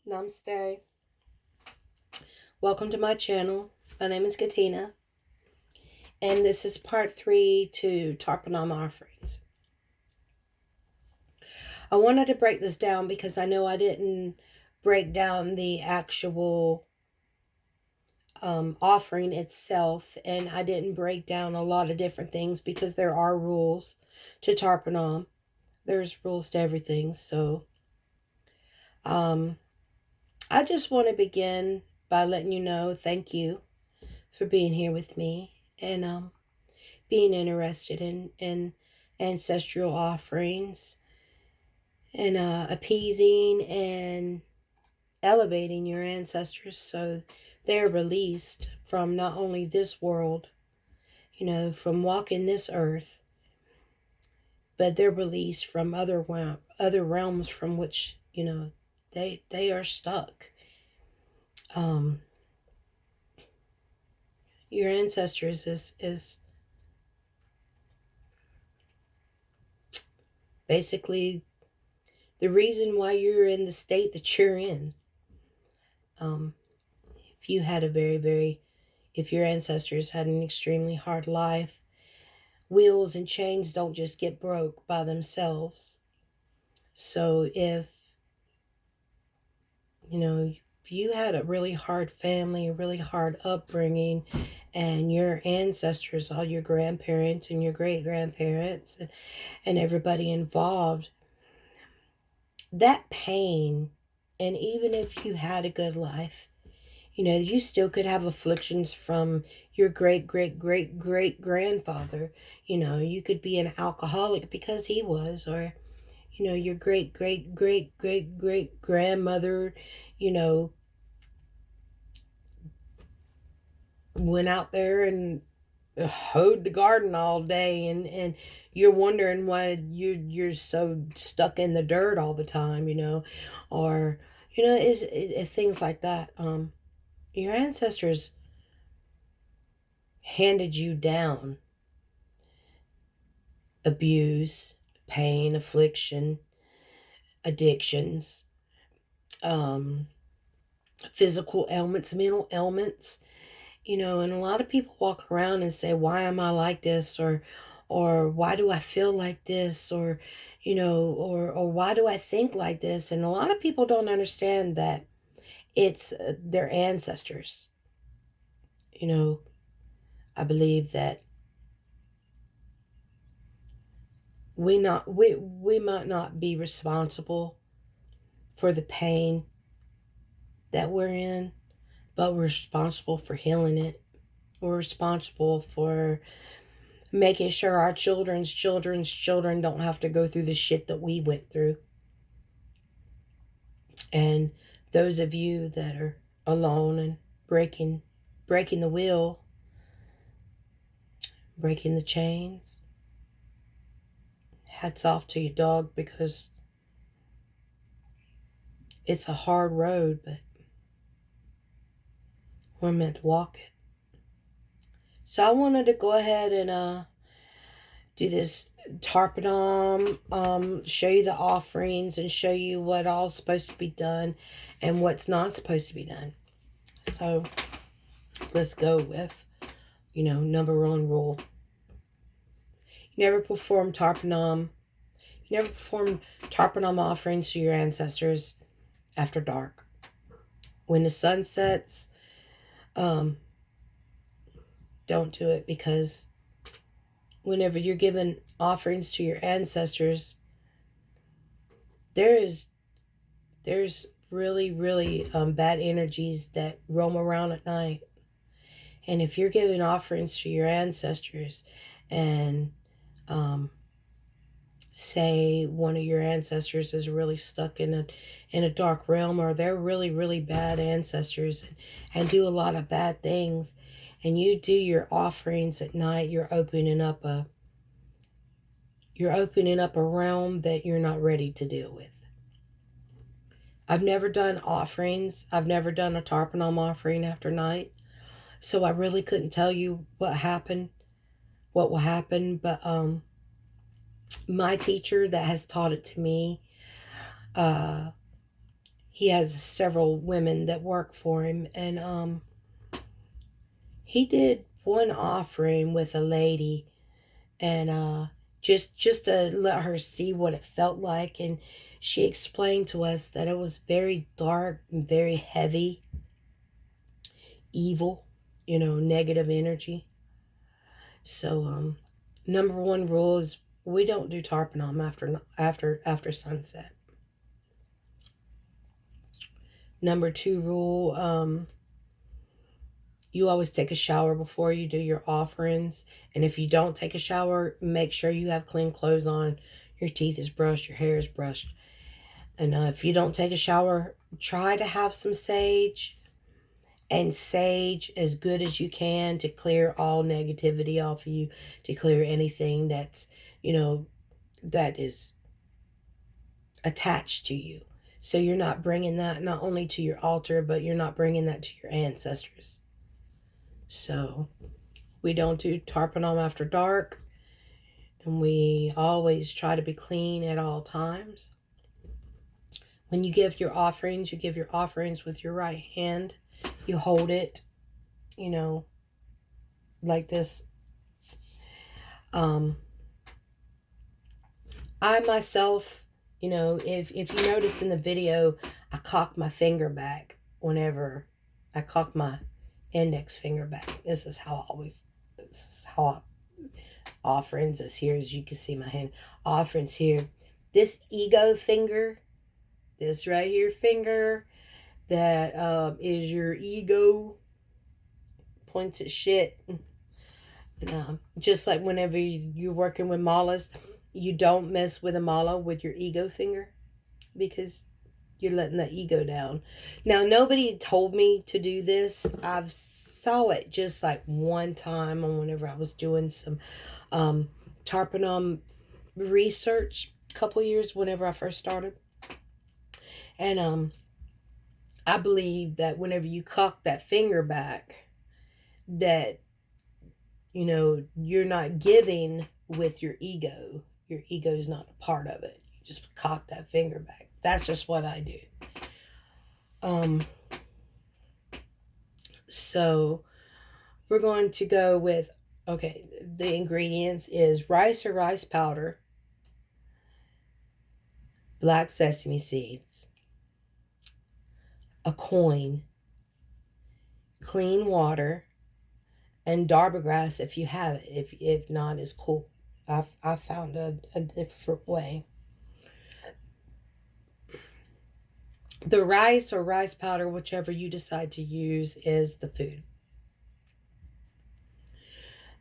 Namaste. Welcome to my channel. My name is Katina, and this is part 3 to Tarpanam offerings. I wanted to break this down because I know I didn't break down the actual offering itself, and I didn't break down a lot of different things because there are rules to Tarpanam. There's rules to everything, so I just want to begin by letting you know thank you for being here with me and being interested in ancestral offerings and appeasing and elevating your ancestors so they're released from not only this world, from walking this earth, but they're released from other realms from which, they are stuck. Your ancestors is basically the reason why you're in the state that you're in. If you had if your ancestors had an extremely hard life, wheels and chains don't just get broke by themselves. So if you had a really hard family, a really hard upbringing, and your ancestors, all your grandparents and your great-grandparents and everybody involved, that pain, and even if you had a good life, you still could have afflictions from your great-great-great-great-grandfather. You could be an alcoholic because he was, or, your great-great-great-great-great-grandmother, went out there and hoed the garden all day, and you're wondering why you're so stuck in the dirt all the time, or, it's things like that. Your ancestors handed you down abuse, pain, affliction, addictions, physical ailments, mental ailments, and a lot of people walk around and say, why am I like this? Or why do I feel like this? Or, or why do I think like this? And a lot of people don't understand that it's their ancestors. I believe that we might not be responsible for the pain that we're in, but we're responsible for healing it. We're responsible for making sure our children's children don't have to go through the shit that we went through. And those of you that are alone and breaking the wheel, breaking the chains, hats off to your dog, because it's a hard road, but we're meant to walk it. So I wanted to go ahead and do this Tarpanam, show you the offerings and show you what all's supposed to be done and what's not supposed to be done. So let's go with, number one rule. You never perform Tarpanam offerings to your ancestors after dark. When the sun sets, don't do it, because whenever you're giving offerings to your ancestors, there's really, really bad energies that roam around at night. And if you're giving offerings to your ancestors and say one of your ancestors is really stuck in a dark realm, or they're really, really bad ancestors and do a lot of bad things, and you do your offerings at night, you're opening up a realm that you're not ready to deal with. I've never done offerings. I've never done a Tarpanam offering after night, so I really couldn't tell you what will happen. But my teacher that has taught it to me, he has several women that work for him, and he did one offering with a lady, and just to let her see what it felt like, and she explained to us that it was very dark and very heavy, evil, negative energy. So number one rule is we don't do Tarpanam after sunset. Number two rule, you always take a shower before you do your offerings. And if you don't take a shower, make sure you have clean clothes on, your teeth is brushed, your hair is brushed. And if you don't take a shower, try to have some sage, and sage as good as you can to clear all negativity off of you, to clear anything that's, that is attached to you. So you're not bringing that not only to your altar, but you're not bringing that to your ancestors. So we don't do Tarpanam after dark, and we always try to be clean at all times. When you give your offerings with your right hand. You hold it, like this. I myself, if you notice in the video, I cock my finger back whenever I cock my index finger back. This is how offerings is here, as you can see my hand. Offerings here. This ego finger, this right here finger, that is your ego, points at shit. Just like whenever you're working with malas, you don't mess with a mala with your ego finger, because you're letting the ego down. Now, nobody told me to do this. I've saw it just like one time on whenever I was doing some Tarpanam research a couple years whenever I first started. And I believe that whenever you cock that finger back, that you're not giving with your ego. Your ego is not a part of it. You just cock that finger back. That's just what I do. So we're going to go with, the ingredients is rice or rice powder, black sesame seeds, a coin, clean water, and Darby grass if you have it. If not, it's cool. I found a different way. The rice or rice powder, whichever you decide to use, is the food.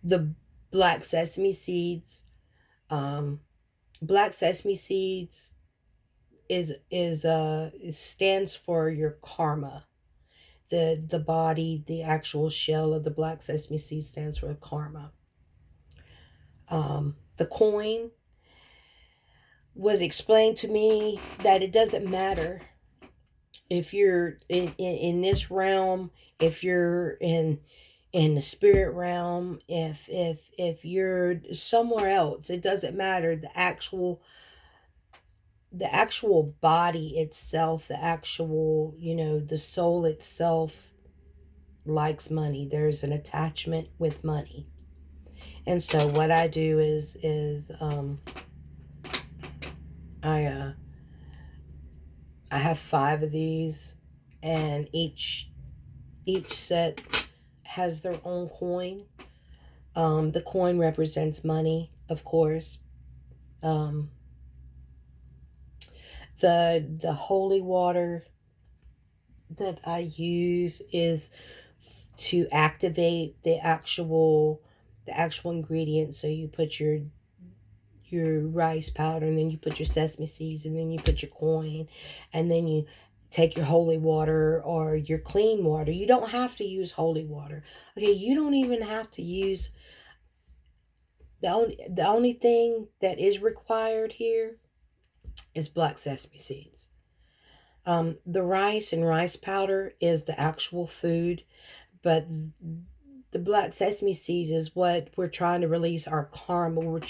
The black sesame seeds, black sesame seeds stands for your karma. The body, the actual shell of the black sesame seed stands for karma. The coin was explained to me that it doesn't matter if you're in this realm, if you're in the spirit realm, if you're somewhere else, it doesn't matter. The actual body itself, the actual, the soul itself likes money. There's an attachment with money. And so what I do is I have 5 of these, and each set has their own coin. The coin represents money, of course. The holy water that I use is to activate the actual ingredients. So you put your rice powder, and then you put your sesame seeds, and then you put your coin, and then you take your holy water or your clean water. You don't have to use holy water. Okay, you don't even have to use the only thing that is required here is black sesame seeds. The rice and rice powder is the actual food, but the black sesame seeds is what we're trying to release our karma.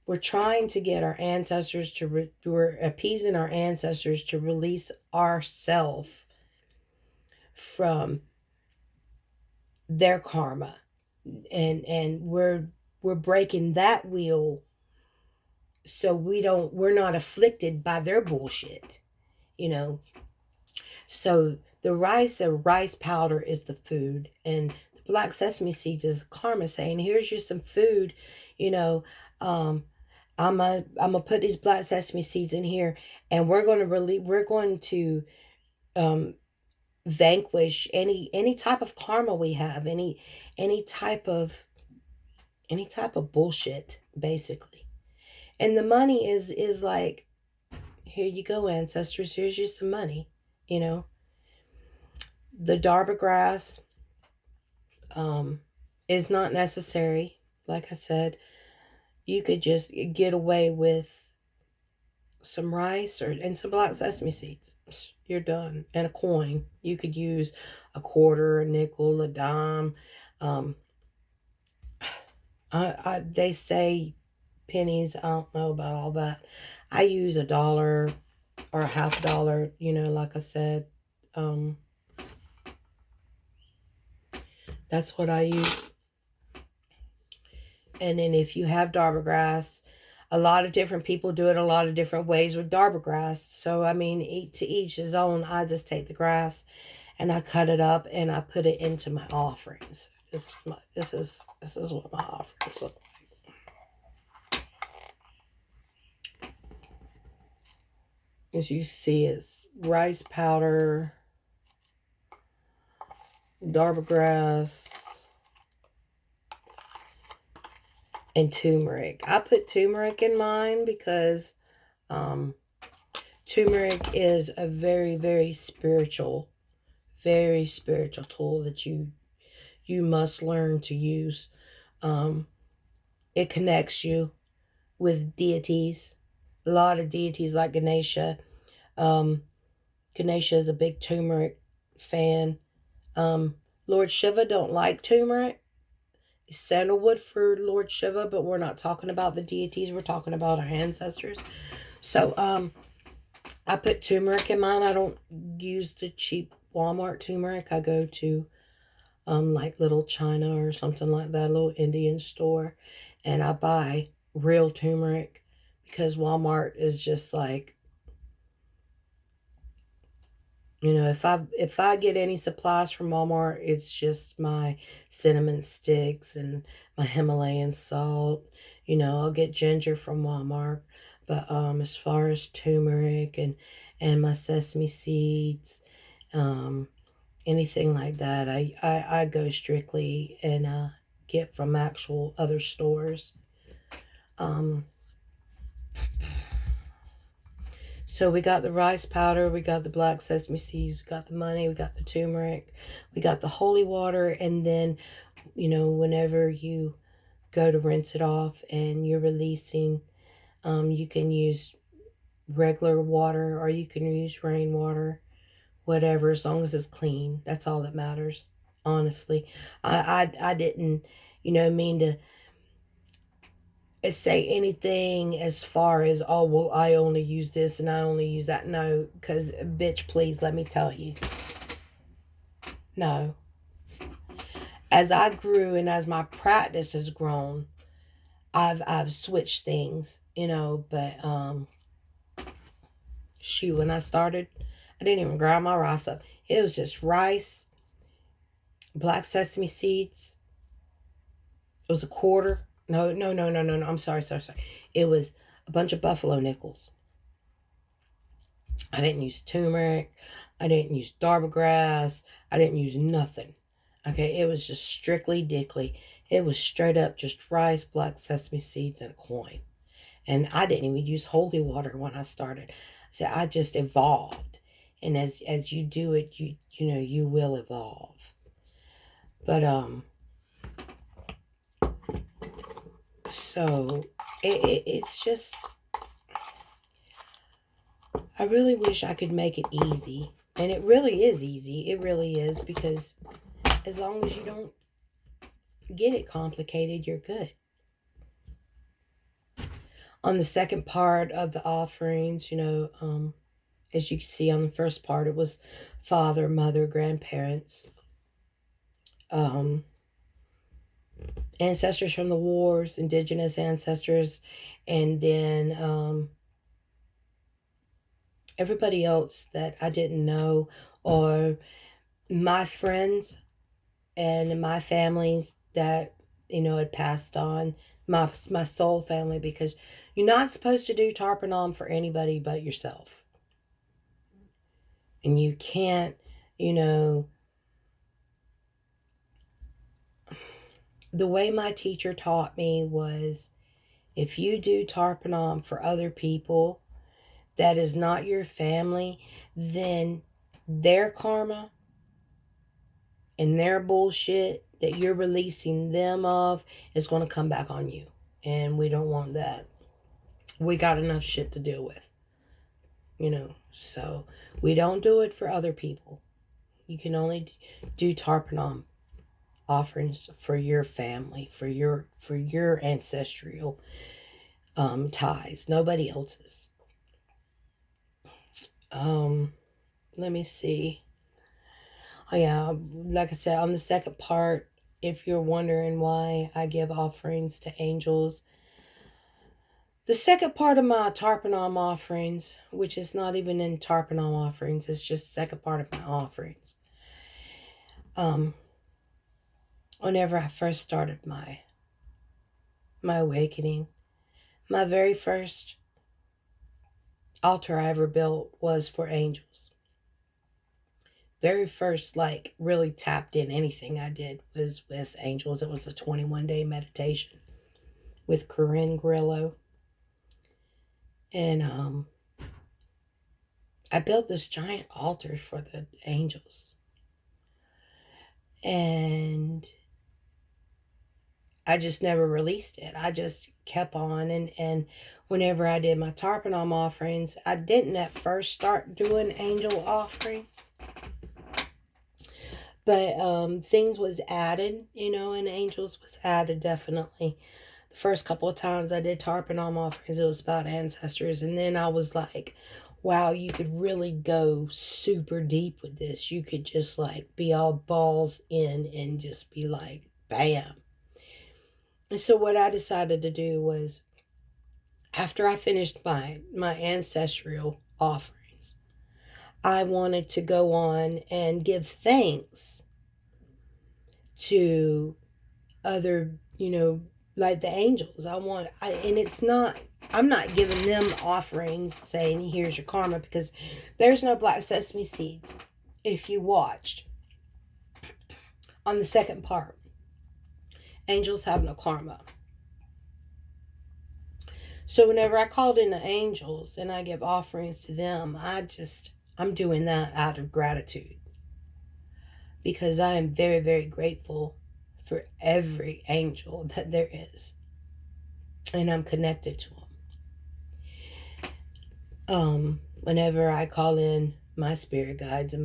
We're trying to get our ancestors to, we're appeasing our ancestors to release ourselves from their karma. And we're breaking that wheel so we're not afflicted by their bullshit, you know. So the rice powder is the food, and the black sesame seeds is karma saying, here's you some food, you know. um I'm gonna put these black sesame seeds in here, and we're going to um vanquish any type of karma we have, any type of any type of bullshit, basically. And the money is like, here you go, ancestors, here's you some money, you know. The Darba grass um is not necessary. Like I said, you could just get away with some rice and some black sesame seeds. You're done. And a coin. You could use a quarter, a nickel, a dime. um they say pennies. I don't know about all that. I use $1 or a $half, you know, like I said. Um, that's what I use. And then if you have Darber grass, a lot of different people do it a lot of different ways with Darber grass. So, I mean, to each his own. I just take the grass and I cut it up and I put it into my offerings. This is what my offerings look like. As you see, it's rice powder, Darber grass, and turmeric. I put turmeric in mine because um, turmeric is a very, very spiritual tool that you must learn to use. It connects you with deities. A lot of deities like Ganesha. Ganesha is a big turmeric fan. Lord Shiva don't like turmeric. Sandalwood for Lord Shiva, but we're not talking about the deities. We're talking about our ancestors. So I put turmeric in mine. I don't use the cheap Walmart turmeric. I go to like Little China or something like that, a little Indian store, and I buy real turmeric, because Walmart is just like, you know, if I get any supplies from Walmart, it's just my cinnamon sticks and my Himalayan salt. You know, I'll get ginger from Walmart. But as far as turmeric and my sesame seeds, anything like that, I go strictly and get from actual other stores. Um, So we got the rice powder, we got the black sesame seeds, we got the money, we got the turmeric, we got the holy water, and then, you know, whenever you go to rinse it off and you're releasing, you can use regular water or you can use rainwater, whatever, as long as it's clean. That's all that matters, honestly. I didn't, you know, mean to say anything as far as, oh, well, I only use this and I only use that. No, because, bitch, please let me tell you. No. As I grew and as my practice has grown, I've switched things, you know. But shoot, when I started, I didn't even grind my rice up. It was just rice, black sesame seeds. It was a quarter. No. I'm sorry. It was a bunch of buffalo nickels. I didn't use turmeric. I didn't use Darba grass. I didn't use nothing. Okay, it was just strictly dickly. It was straight up just rice, black sesame seeds, and a coin. And I didn't even use holy water when I started. So I just evolved. And as you do it, you know, you will evolve. But so it's just, I really wish I could make it easy. And it really is easy. It really is, because as long as you don't get it complicated, you're good. On the second part of the offerings, as you can see on the first part, it was father, mother, grandparents, um, ancestors from the wars, indigenous ancestors, and then everybody else that I didn't know, or my friends and my families that had passed on, my soul family, because you're not supposed to do Tarpanam for anybody but yourself. And you can't, the way my teacher taught me was, if you do Tarpanam for other people that is not your family, then their karma and their bullshit that you're releasing them of is going to come back on you. And we don't want that. We got enough shit to deal with, So we don't do it for other people. You can only do Tarpanam offerings for your family, for your ancestral ties, nobody else's. Let me see. Oh yeah, like I said, on the second part, if you're wondering why I give offerings to angels, the second part of my Tarpanam offerings, which is not even in Tarpanam offerings, it's just the second part of my offerings. Whenever I first started my awakening, my very first altar I ever built was for angels. Very first, like, really tapped in anything I did was with angels. It was a 21-day meditation with Corinne Grillo. And I built this giant altar for the angels. And I just never released it. I just kept on. And whenever I did my Tarpanam offerings, I didn't at first start doing angel offerings. But things was added, and angels was added definitely. The first couple of times I did Tarpanam offerings, it was about ancestors. And then I was like, wow, you could really go super deep with this. You could just like be all balls in and just be like, bam. And so what I decided to do was, after I finished my ancestral offerings, I wanted to go on and give thanks to other, like the angels. And it's not, I'm not giving them offerings saying, here's your karma, because there's no black sesame seeds. If you watched on the second part, angels have no karma. So whenever I called in the angels and I give offerings to them, I'm doing that out of gratitude, because I am very, very grateful for every angel that there is, and I'm connected to them. Whenever I call in my spirit guides and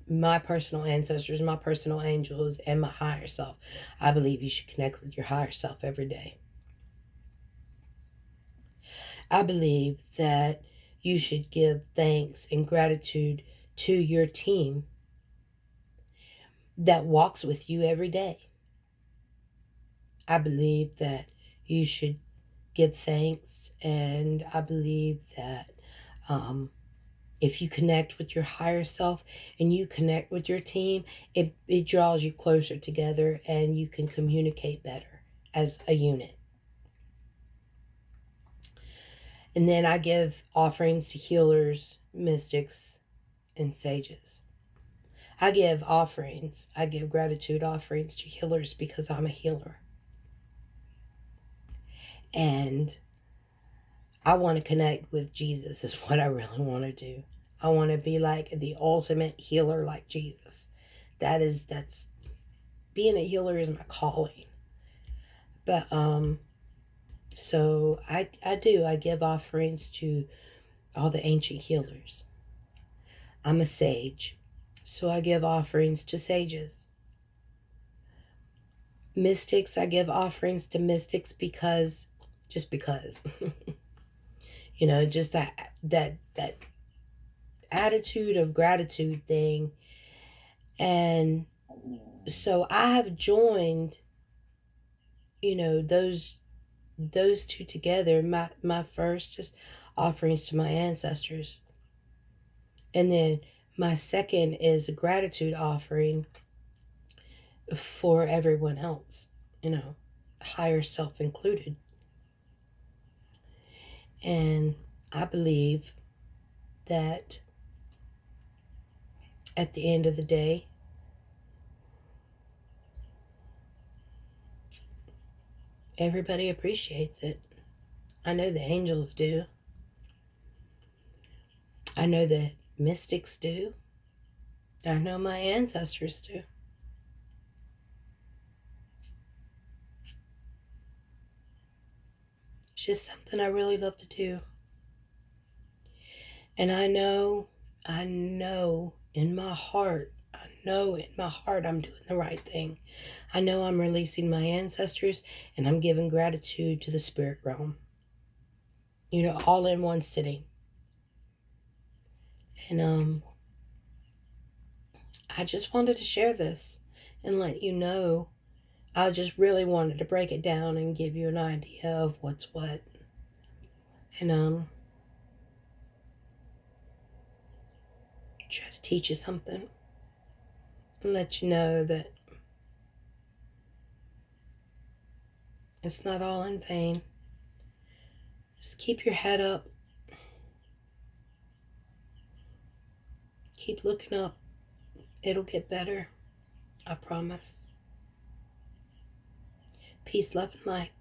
my personal ancestors, my personal angels, and my higher self, I believe you should connect with your higher self every day. I believe that you should give thanks and gratitude to your team that walks with you every day. I believe that you should give thanks, and I believe that if you connect with your higher self and you connect with your team, it draws you closer together and you can communicate better as a unit. And then I give offerings to healers, mystics, and sages. I give gratitude offerings to healers because I'm a healer. And I want to connect with Jesus is what I really want to do. I want to be like the ultimate healer like Jesus. That's being a healer is my calling. But so I give offerings to all the ancient healers. I'm a sage, so I give offerings to sages. Mystics, I give offerings to mystics because just because. Just that attitude of gratitude thing. And so I have joined, those two together. My first is offerings to my ancestors, and then my second is a gratitude offering for everyone else, higher self included. And I believe that at the end of the day, everybody appreciates it. I know the angels do. I know the mystics do. I know my ancestors do. It's just something I really love to do. And I know in my heart, I'm doing the right thing. I know I'm releasing my ancestors and I'm giving gratitude to the spirit realm. All in one sitting. And I just wanted to share this and let you know. I just really wanted to break it down and give you an idea of what's what. And try to teach you something and let you know that it's not all in vain. Just keep your head up. Keep looking up. It'll get better. I promise. Peace, love, and light.